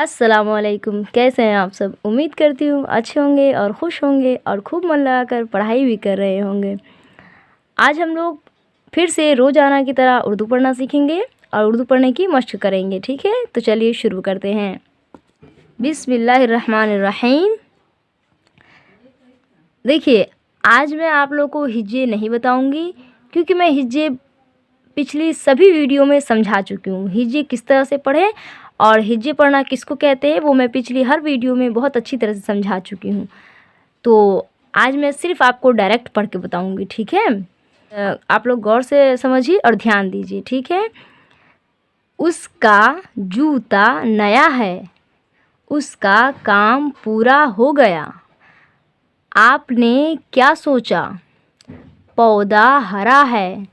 अस्सलामुअलैकुम। कैसे हैं आप सब? उम्मीद करती हूँ अच्छे होंगे और खुश होंगे और खूब मन लगाकर पढ़ाई भी कर रहे होंगे। आज हम लोग फिर से रोज़ाना की तरह उर्दू पढ़ना सीखेंगे और उर्दू पढ़ने की मशक करेंगे। ठीक है, तो चलिए शुरू करते हैं। बिस्मिल्लाहिर्रहमानिर्रहीम। देखिए, आज मैं आप लोग को हिज्जे नहीं बताऊंगी क्योंकि मैं हिज्जे पिछली सभी वीडियो में समझा चुकी हूँ। हिज्जे किस तरह से पढ़ें और हिज्जे पढ़ना किसको कहते हैं वो मैं पिछली हर वीडियो में बहुत अच्छी तरह से समझा चुकी हूँ। तो आज मैं सिर्फ आपको डायरेक्ट पढ़ के बताऊँगी। ठीक है, आप लोग गौर से समझिए और ध्यान दीजिए। ठीक है। उसका जूता नया है, उसका काम पूरा हो गया। आपने क्या सोचा? पौधा हरा है,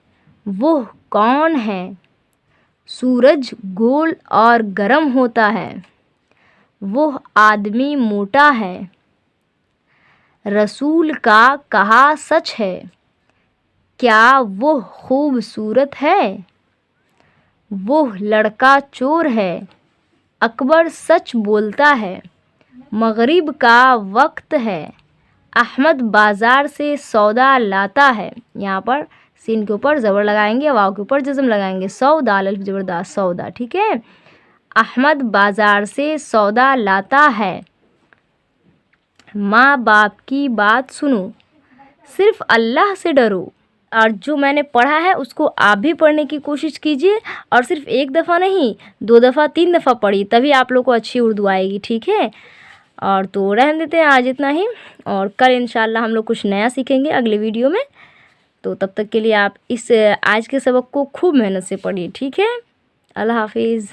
वो कौन है? सूरज गोल और गर्म होता है, वो आदमी मोटा है। रसूल का कहा सच है, क्या वो खूबसूरत है? वो लड़का चोर है, अकबर सच बोलता है। मगरिब का वक्त है, अहमद बाज़ार से सौदा लाता है। यहाँ पर सीन के ऊपर ज़बर लगाएंगे, वाव के ऊपर जज़म लगाएंगे। सौदा अलिफ ज़बरदस्त सौदा। ठीक है। अहमद बाज़ार से सौदा लाता है। माँ बाप की बात सुनो, सिर्फ अल्लाह से डरो। और जो मैंने पढ़ा है उसको आप भी पढ़ने की कोशिश कीजिए और सिर्फ एक दफ़ा नहीं, 2 दफ़ा 3 दफ़ा पढ़िए, तभी आप लोग को अच्छी उर्दू आएगी। ठीक है। और तो रहने देते हैं आज इतना ही, और कल इंशाल्लाह हम लोग कुछ नया सीखेंगे अगले वीडियो में। तो तब तक के लिए आप इस आज के सबक को खूब मेहनत से पढ़िए। ठीक है। अल्लाह हाफिज़।